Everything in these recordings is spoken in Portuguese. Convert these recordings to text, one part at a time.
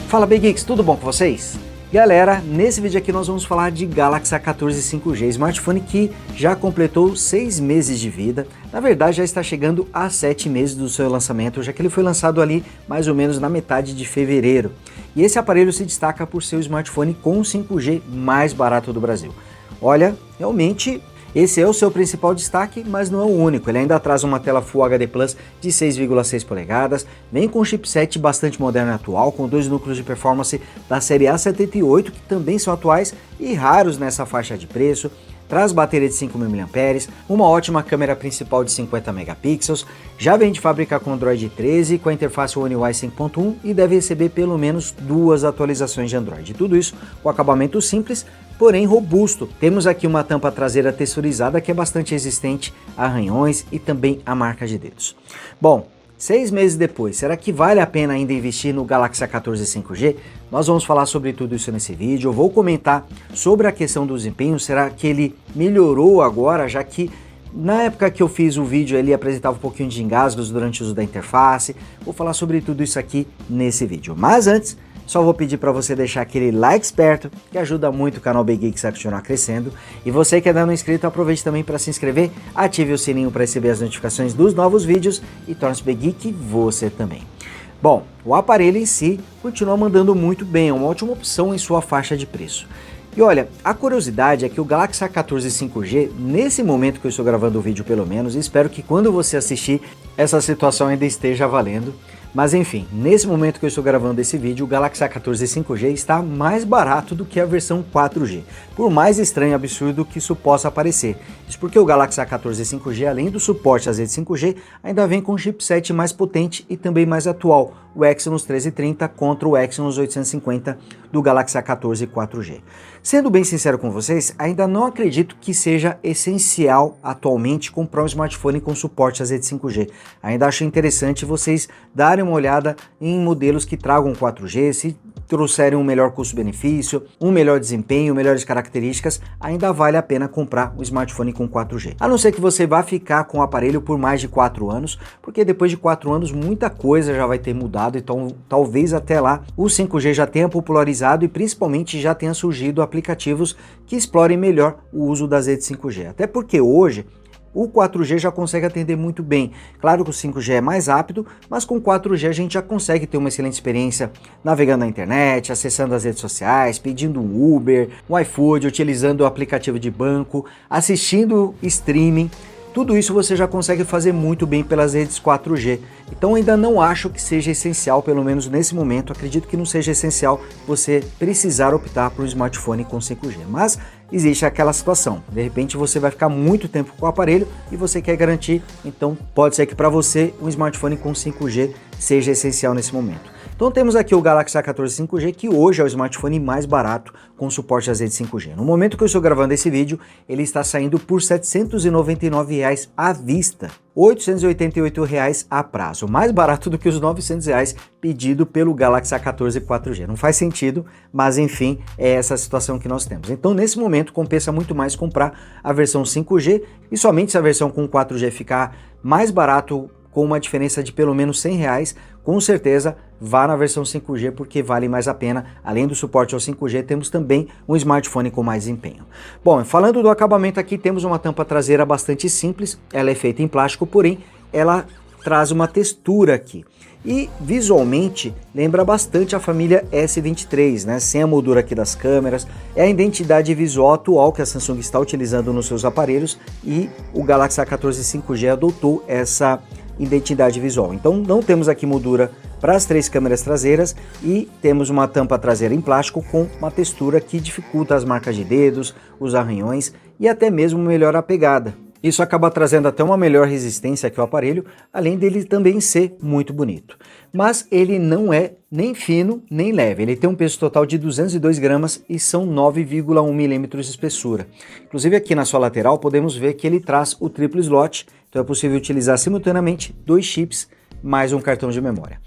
Fala Big Geeks, tudo bom com vocês? Galera, nesse vídeo aqui nós vamos falar de Galaxy A14 5G, smartphone que já completou 6 meses de vida. Na verdade já está chegando a 7 meses do seu lançamento, já que ele foi lançado ali mais ou menos na metade de fevereiro. E esse aparelho se destaca por ser o smartphone com 5G mais barato do Brasil. Olha, realmente esse é o seu principal destaque, mas não é o único. Ele ainda traz uma tela Full HD Plus de 6,6 polegadas, vem com um chipset bastante moderno e atual, com 2 núcleos de performance da série A78, que também são atuais e raros nessa faixa de preço. Traz bateria de 5.000 mAh, uma ótima câmera principal de 50 megapixels, já vem de fábrica com Android 13, com a interface One UI 5.1 e deve receber pelo menos 2 atualizações de Android. Tudo isso com acabamento simples, porém robusto. Temos aqui uma tampa traseira texturizada que é bastante resistente a arranhões e também a marca de dedos. Bom, 6 meses depois, será que vale a pena ainda investir no Galaxy A14 5G? Nós vamos falar sobre tudo isso nesse vídeo. Eu vou comentar sobre a questão do desempenho. Será que ele melhorou agora, já que na época que eu fiz o vídeo ele apresentava um pouquinho de engasgos durante o uso da interface? Vou falar sobre tudo isso aqui nesse vídeo. Mas antes, só vou pedir para você deixar aquele like esperto, que ajuda muito o canal Big Geeks a continuar crescendo. E você que ainda não é inscrito, aproveite também para se inscrever, ative o sininho para receber as notificações dos novos vídeos e torne-se Big Geek você também. Bom, o aparelho em si continua mandando muito bem, é uma ótima opção em sua faixa de preço. E olha, a curiosidade é que o Galaxy A14 5G, nesse momento que eu estou gravando o vídeo pelo menos, e espero que quando você assistir, essa situação ainda esteja valendo. Mas enfim, nesse momento que eu estou gravando esse vídeo, o Galaxy A14 5G está mais barato do que a versão 4G, por mais estranho e absurdo que isso possa parecer. Isso porque o Galaxy A14 5G, além do suporte às redes 5G, ainda vem com um chipset mais potente e também mais atual, o Exynos 1330 contra o Exynos 850 do Galaxy A14 4G. Sendo bem sincero com vocês, ainda não acredito que seja essencial atualmente comprar um smartphone com suporte às redes 5G. Ainda acho interessante vocês darem uma olhada em modelos que tragam 4G, se trouxerem um melhor custo-benefício, um melhor desempenho, melhores características, ainda vale a pena comprar um smartphone com 4G. A não ser que você vá ficar com o aparelho por mais de 4 anos, porque depois de 4 anos muita coisa já vai ter mudado, então talvez até lá o 5G já tenha popularizado e principalmente já tenha surgido aplicativos que explorem melhor o uso das redes 5G. Até porque hoje o 4G já consegue atender muito bem. Claro que o 5G é mais rápido, mas com 4G a gente já consegue ter uma excelente experiência navegando na internet, acessando as redes sociais, pedindo um Uber, um iFood, utilizando o aplicativo de banco, assistindo streaming. Tudo isso você já consegue fazer muito bem pelas redes 4G. Então ainda não acho que seja essencial, pelo menos nesse momento, acredito que não seja essencial você precisar optar por um smartphone com 5G. Mas existe aquela situação, de repente você vai ficar muito tempo com o aparelho e você quer garantir, então pode ser que para você um smartphone com 5G seja essencial nesse momento. Então temos aqui o Galaxy A14 5G, que hoje é o smartphone mais barato com suporte às redes 5G. No momento que eu estou gravando esse vídeo, ele está saindo por R$ 799 à vista, R$ 888 a prazo, mais barato do que os R$ 900 pedido pelo Galaxy A14 4G. Não faz sentido, mas enfim, é essa a situação que nós temos. Então nesse momento compensa muito mais comprar a versão 5G e somente se a versão com 4G ficar mais barato, com uma diferença de pelo menos R$100, com certeza vá na versão 5G porque vale mais a pena. Além do suporte ao 5G, temos também um smartphone com mais desempenho. Bom, falando do acabamento aqui, temos uma tampa traseira bastante simples, ela é feita em plástico, porém ela traz uma textura aqui. E visualmente lembra bastante a família S23, né? Sem a moldura aqui das câmeras, é a identidade visual atual que a Samsung está utilizando nos seus aparelhos e o Galaxy A14 5G adotou essa identidade visual. Então não temos aqui moldura para as 3 câmeras traseiras e temos uma tampa traseira em plástico com uma textura que dificulta as marcas de dedos, os arranhões e até mesmo melhora a pegada. Isso acaba trazendo até uma melhor resistência aqui ao aparelho, além dele também ser muito bonito. Mas ele não é nem fino nem leve, ele tem um peso total de 202 gramas e são 9,1 milímetros de espessura. Inclusive aqui na sua lateral podemos ver que ele traz o triplo slot, então é possível utilizar simultaneamente 2 chips mais um cartão de memória.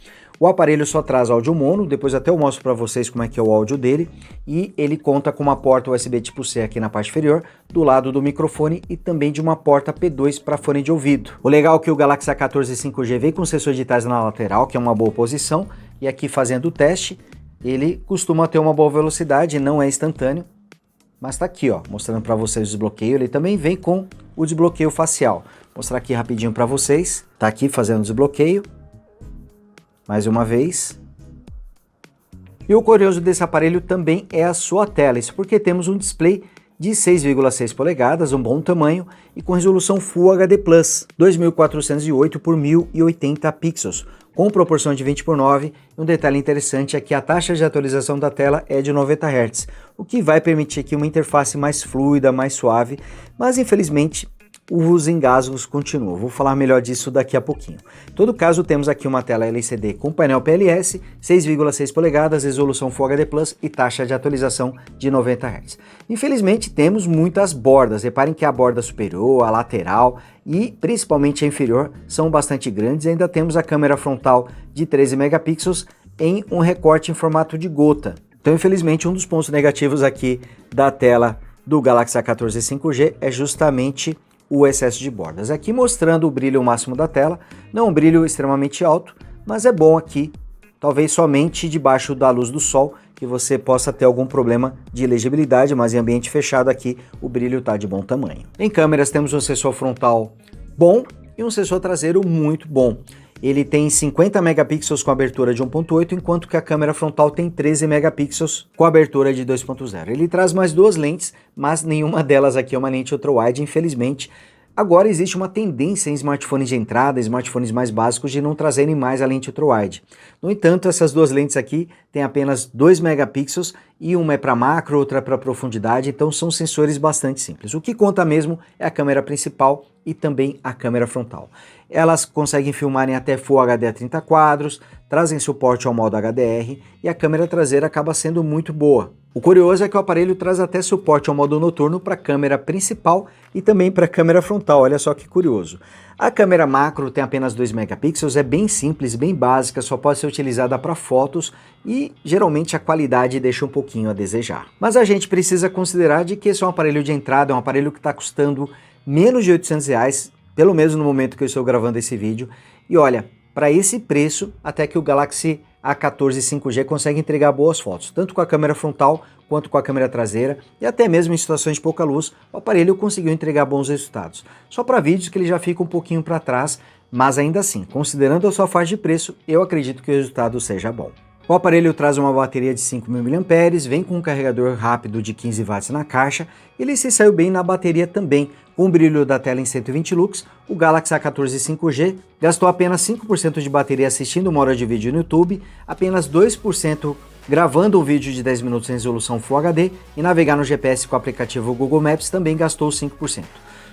O aparelho só traz áudio mono, depois até eu mostro para vocês como é que é o áudio dele, e ele conta com uma porta USB tipo C aqui na parte inferior, do lado do microfone e também de uma porta P2 para fone de ouvido. O legal é que o Galaxy A14 5G vem com sensor de digitais na lateral, que é uma boa posição, e aqui fazendo o teste, ele costuma ter uma boa velocidade, não é instantâneo, mas tá aqui, ó, mostrando para vocês o desbloqueio. Ele também vem com o desbloqueio facial. Vou mostrar aqui rapidinho para vocês. Tá aqui fazendo o desbloqueio. Mais uma vez. E o curioso desse aparelho também é a sua tela. Isso porque temos um display de 6,6 polegadas, um bom tamanho e com resolução Full HD+, 2408 por 1080 pixels, com proporção de 20:9. Um detalhe interessante é que a taxa de atualização da tela é de 90 Hz, o que vai permitir aqui uma interface mais fluida, mais suave, mas infelizmente os engasgos continuam. Vou falar melhor disso daqui a pouquinho. Em todo caso, temos aqui uma tela LCD com painel PLS, 6,6 polegadas, resolução Full HD+, e taxa de atualização de 90 Hz. Infelizmente, temos muitas bordas. Reparem que a borda superior, a lateral e principalmente a inferior são bastante grandes. Ainda temos a câmera frontal de 13 megapixels em um recorte em formato de gota. Então, infelizmente, um dos pontos negativos aqui da tela do Galaxy A14 5G é justamente o excesso de bordas. Aqui mostrando o brilho máximo da tela, não um brilho extremamente alto, mas é bom aqui, talvez somente debaixo da luz do sol, que você possa ter algum problema de legibilidade, mas em ambiente fechado aqui o brilho está de bom tamanho. Em câmeras temos um sensor frontal bom e um sensor traseiro muito bom. Ele tem 50 megapixels com abertura de 1.8, enquanto que a câmera frontal tem 13 megapixels com abertura de 2.0. Ele traz mais duas lentes, mas nenhuma delas aqui é uma lente ultra-wide, infelizmente. Agora existe uma tendência em smartphones de entrada, smartphones mais básicos, de não trazerem mais a lente ultra-wide. No entanto, essas duas lentes aqui têm apenas 2 megapixels e uma é para macro, outra é para profundidade, então são sensores bastante simples. O que conta mesmo é a câmera principal e também a câmera frontal. Elas conseguem filmar em até Full HD a 30 quadros, trazem suporte ao modo HDR e a câmera traseira acaba sendo muito boa. O curioso é que o aparelho traz até suporte ao modo noturno para a câmera principal e também para a câmera frontal, olha só que curioso. A câmera macro tem apenas 2 megapixels, é bem simples, bem básica, só pode ser utilizada para fotos e geralmente a qualidade deixa um pouquinho a desejar. Mas a gente precisa considerar de que esse é um aparelho de entrada, é um aparelho que está custando menos de R$800, pelo menos no momento que eu estou gravando esse vídeo. E olha, para esse preço, até que o Galaxy A14 5G consegue entregar boas fotos, tanto com a câmera frontal quanto com a câmera traseira, e até mesmo em situações de pouca luz, o aparelho conseguiu entregar bons resultados. Só para vídeos que ele já fica um pouquinho para trás, mas ainda assim, considerando a sua faixa de preço, eu acredito que o resultado seja bom. O aparelho traz uma bateria de 5.000 mAh, vem com um carregador rápido de 15 watts na caixa, ele se saiu bem na bateria também. Com o brilho da tela em 120 lux, o Galaxy A14 5G gastou apenas 5% de bateria assistindo uma hora de vídeo no YouTube, apenas 2% gravando um vídeo de 10 minutos em resolução Full HD e navegar no GPS com o aplicativo Google Maps também gastou 5%.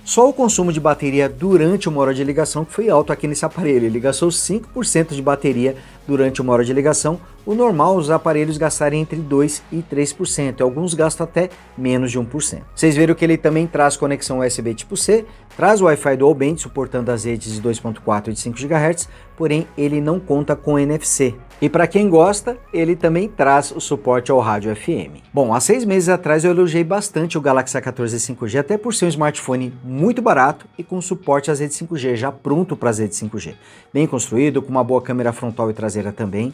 Só o consumo de bateria durante uma hora de ligação que foi alto aqui nesse aparelho, ele gastou 5% de bateria durante uma hora de ligação. O normal os aparelhos gastarem entre 2% e 3%, alguns gastam até menos de 1%. Vocês viram que ele também traz conexão USB tipo C, traz o Wi-Fi Dual Band suportando as redes de 2.4 e de 5 GHz, porém ele não conta com NFC. E para quem gosta, ele também traz o suporte ao rádio FM. Bom, há 6 meses atrás eu elogiei bastante o Galaxy A14 5G, até por ser um smartphone muito barato e com suporte às redes 5G, já pronto para as redes 5G. Bem construído, com uma boa câmera frontal e traseira também.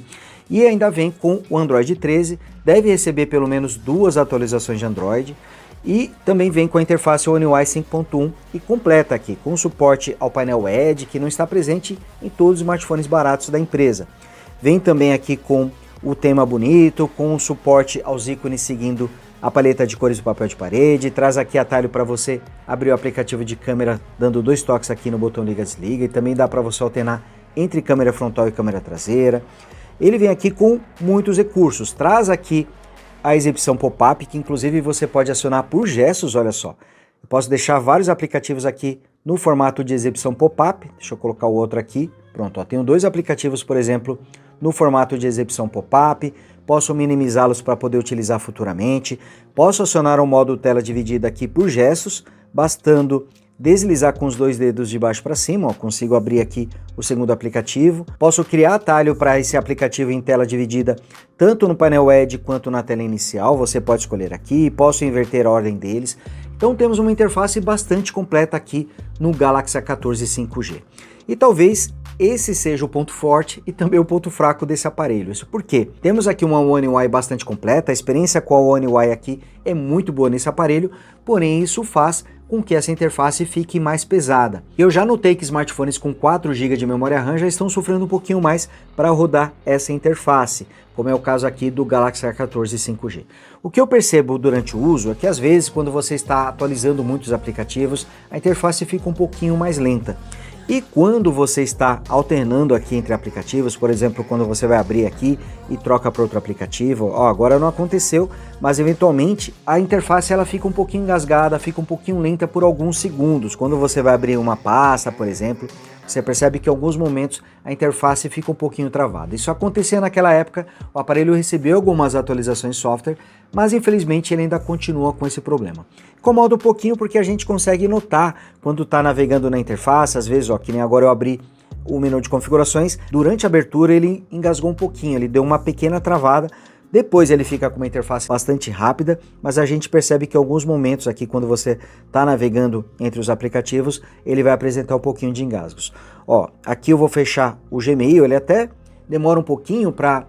E ainda vem com o Android 13, deve receber pelo menos 2 atualizações de Android. E também vem com a interface One UI 5.1 e completa aqui, com suporte ao painel Edge, que não está presente em todos os smartphones baratos da empresa. Vem também aqui com o tema bonito, com o suporte aos ícones seguindo a paleta de cores do papel de parede, traz aqui atalho para você abrir o aplicativo de câmera dando 2 toques aqui no botão liga-desliga e também dá para você alternar entre câmera frontal e câmera traseira. Ele vem aqui com muitos recursos, traz aqui a exibição pop-up, que inclusive você pode acionar por gestos, olha só. Eu posso deixar vários aplicativos aqui no formato de exibição pop-up, deixa eu colocar o outro aqui, pronto, ó, tenho 2 aplicativos, por exemplo, no formato de exibição pop-up, posso minimizá-los para poder utilizar futuramente, posso acionar o modo tela dividida aqui por gestos, bastando deslizar com os 2 dedos de baixo para cima, ó, consigo abrir aqui o segundo aplicativo, posso criar atalho para esse aplicativo em tela dividida, tanto no painel Edge quanto na tela inicial, você pode escolher aqui, posso inverter a ordem deles, então temos uma interface bastante completa aqui no Galaxy A14 5G. E talvez esse seja o ponto forte e também o ponto fraco desse aparelho. Isso porque temos aqui uma One UI bastante completa, a experiência com a One UI aqui é muito boa nesse aparelho, porém isso faz com que essa interface fique mais pesada. Eu já notei que smartphones com 4 GB de memória RAM já estão sofrendo um pouquinho mais para rodar essa interface, como é o caso aqui do Galaxy A14 5G. O que eu percebo durante o uso é que às vezes quando você está atualizando muitos aplicativos, a interface fica um pouquinho mais lenta. E quando você está alternando aqui entre aplicativos, por exemplo, quando você vai abrir aqui e troca para outro aplicativo, agora não aconteceu, mas eventualmente a interface ela fica um pouquinho engasgada, fica um pouquinho lenta por alguns segundos. Quando você vai abrir uma pasta, por exemplo, você percebe que em alguns momentos a interface fica um pouquinho travada. Isso acontecia naquela época, o aparelho recebeu algumas atualizações de software, mas infelizmente ele ainda continua com esse problema. Incomoda um pouquinho porque a gente consegue notar quando está navegando na interface, às vezes, que nem agora eu abri o menu de configurações, durante a abertura ele engasgou um pouquinho, ele deu uma pequena travada. Depois ele fica com uma interface bastante rápida, mas a gente percebe que em alguns momentos aqui, quando você está navegando entre os aplicativos, ele vai apresentar um pouquinho de engasgos. Aqui eu vou fechar o Gmail, ele até demora um pouquinho para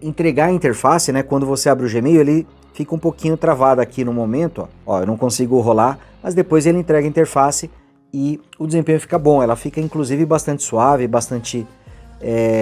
entregar a interface, né? Quando você abre o Gmail, ele fica um pouquinho travado aqui no momento, eu não consigo rolar, mas depois ele entrega a interface e o desempenho fica bom, ela fica inclusive bastante suave, bastante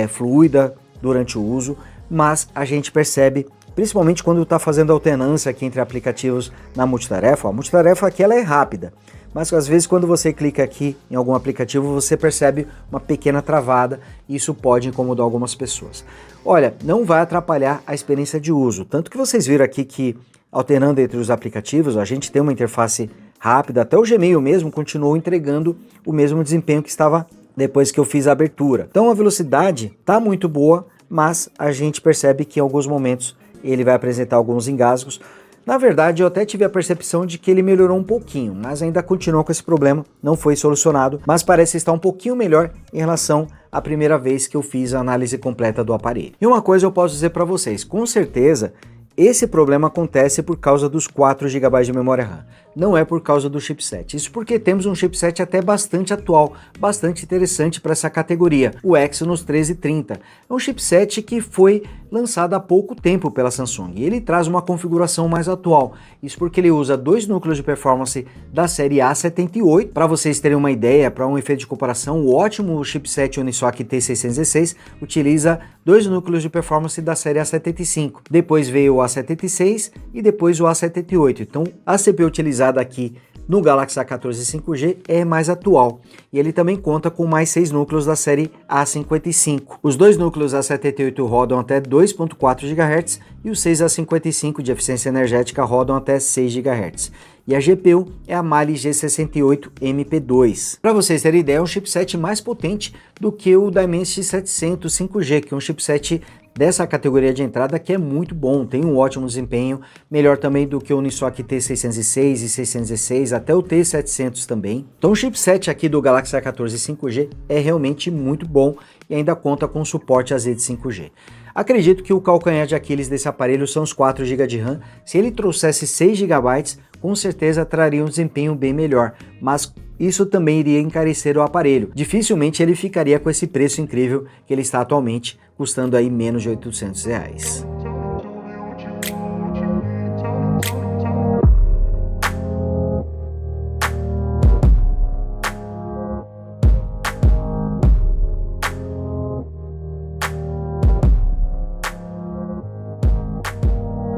fluida durante o uso. Mas a gente percebe, principalmente quando está fazendo alternância aqui entre aplicativos na multitarefa, a multitarefa aqui ela é rápida, mas às vezes quando você clica aqui em algum aplicativo você percebe uma pequena travada e isso pode incomodar algumas pessoas. Olha, não vai atrapalhar a experiência de uso, tanto que vocês viram aqui que alternando entre os aplicativos a gente tem uma interface rápida, até o Gmail mesmo continuou entregando o mesmo desempenho que estava depois que eu fiz a abertura. Então a velocidade está muito boa, mas a gente percebe que em alguns momentos ele vai apresentar alguns engasgos. Na verdade, eu até tive a percepção de que ele melhorou um pouquinho, mas ainda continua com esse problema, não foi solucionado, mas parece estar um pouquinho melhor em relação à primeira vez que eu fiz a análise completa do aparelho. E uma coisa eu posso dizer para vocês, com certeza, esse problema acontece por causa dos 4 GB de memória RAM, não é por causa do chipset. Isso porque temos um chipset até bastante atual, bastante interessante para essa categoria, o Exynos 1330. É um chipset que foi lançado há pouco tempo pela Samsung e ele traz uma configuração mais atual. Isso porque ele usa 2 núcleos de performance da série A78. Para vocês terem uma ideia, para um efeito de comparação, o ótimo chipset Unisoc T616 utiliza 2 núcleos de performance da série A75. Depois veio o A76 e depois o A78. Então a CPU utilizada aqui no Galaxy A14 5G é mais atual e ele também conta com mais 6 núcleos da série A55. Os 2 núcleos A78 rodam até 2.4 GHz e os 6 A55 de eficiência energética rodam até 6 GHz. E a GPU é a Mali G68 MP2. Para vocês terem ideia, é um chipset mais potente do que o Dimensity 700 5G, que é um chipset dessa categoria de entrada que é muito bom, tem um ótimo desempenho, melhor também do que o Unisoc T606 e 616, até o T700 também. Então o chipset aqui do Galaxy A14 5G é realmente muito bom e ainda conta com suporte a rede 5G. Acredito que o calcanhar de Aquiles desse aparelho são os 4 GB de RAM. Se ele trouxesse 6 GB, com certeza traria um desempenho bem melhor, mas isso também iria encarecer o aparelho. Dificilmente ele ficaria com esse preço incrível que ele está atualmente, custando aí menos de R$800.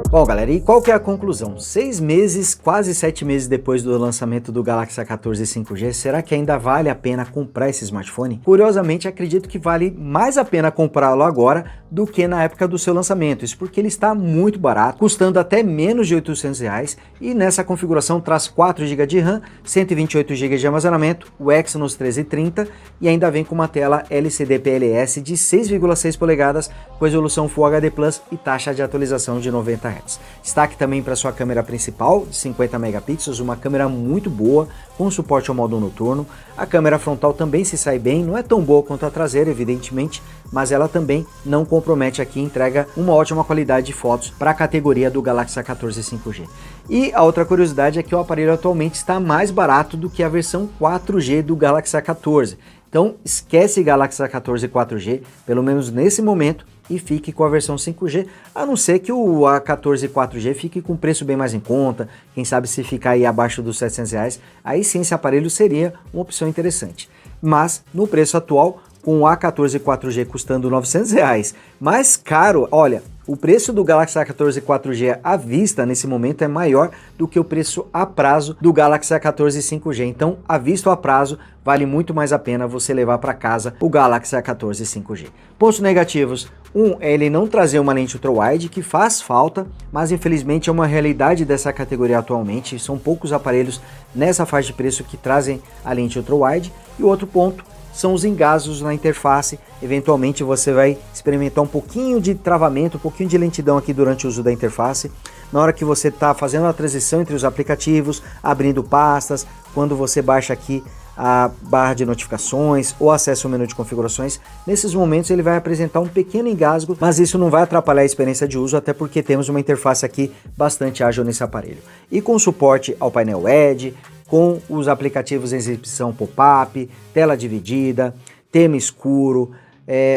Bom, galera, e qual que é a conclusão? 6 meses, quase 7 meses depois do lançamento do Galaxy A14 5G, será que ainda vale a pena comprar esse smartphone? Curiosamente, acredito que vale mais a pena comprá-lo agora do que na época do seu lançamento. Isso porque ele está muito barato, custando até menos de R$800 e nessa configuração traz 4 GB de RAM, 128 GB de armazenamento, o Exynos 1330 e ainda vem com uma tela LCD PLS de 6,6 polegadas com resolução Full HD Plus e taxa de atualização de 90 Hz. Destaque também para sua câmera principal de 50 megapixels, uma câmera muito boa, com suporte ao modo noturno. A câmera frontal também se sai bem, não é tão boa quanto a traseira, evidentemente, mas ela também não compromete aqui, entrega uma ótima qualidade de fotos para a categoria do Galaxy A14 5G. E a outra curiosidade é que o aparelho atualmente está mais barato do que a versão 4G do Galaxy A14. Então esquece Galaxy A14 4G, pelo menos nesse momento, e fique com a versão 5G, a não ser que o A14 4G fique com preço bem mais em conta, quem sabe se ficar aí abaixo dos R$700, aí sim esse aparelho seria uma opção interessante. Mas no preço atual, com o A14 4G custando R$900, mais caro, olha, o preço do Galaxy A14 4G à vista nesse momento é maior do que o preço a prazo do Galaxy A14 5G. Então, à vista ou a prazo, vale muito mais a pena você levar para casa o Galaxy A14 5G. Pontos negativos: é ele não trazer uma lente ultra-wide, que faz falta, mas infelizmente é uma realidade dessa categoria atualmente. São poucos aparelhos nessa faixa de preço que trazem a lente ultra-wide. E o outro ponto são os engasgos na interface. Eventualmente você vai experimentar um pouquinho de travamento, um pouquinho de lentidão aqui durante o uso da interface, na hora que você está fazendo a transição entre os aplicativos, abrindo pastas, quando você baixa aqui a barra de notificações ou acessa o menu de configurações. Nesses momentos ele vai apresentar um pequeno engasgo, mas isso não vai atrapalhar a experiência de uso, até porque temos uma interface aqui bastante ágil nesse aparelho. E com suporte ao painel Edge, com os aplicativos em exibição pop-up, tela dividida, tema escuro,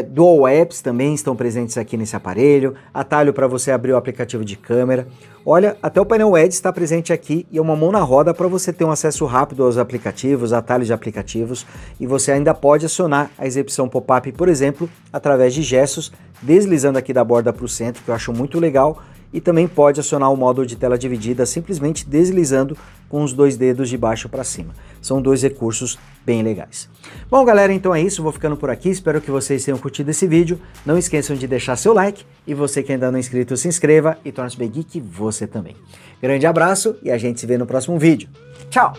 Dual Apps também estão presentes aqui nesse aparelho, atalho para você abrir o aplicativo de câmera. Olha, até o painel Edge está presente aqui e é uma mão na roda para você ter um acesso rápido aos aplicativos, atalhos de aplicativos, e você ainda pode acionar a exibição pop-up, por exemplo, através de gestos, deslizando aqui da borda para o centro, que eu acho muito legal, e também pode acionar o modo de tela dividida simplesmente deslizando com os dois dedos de baixo para cima. São dois recursos bem legais. Bom, galera, então é isso, vou ficando por aqui, espero que vocês tenham curtido esse vídeo. Não esqueçam de deixar seu like, e você que ainda não é inscrito, se inscreva e torne-se bem geek você também. Grande abraço e a gente se vê no próximo vídeo. Tchau!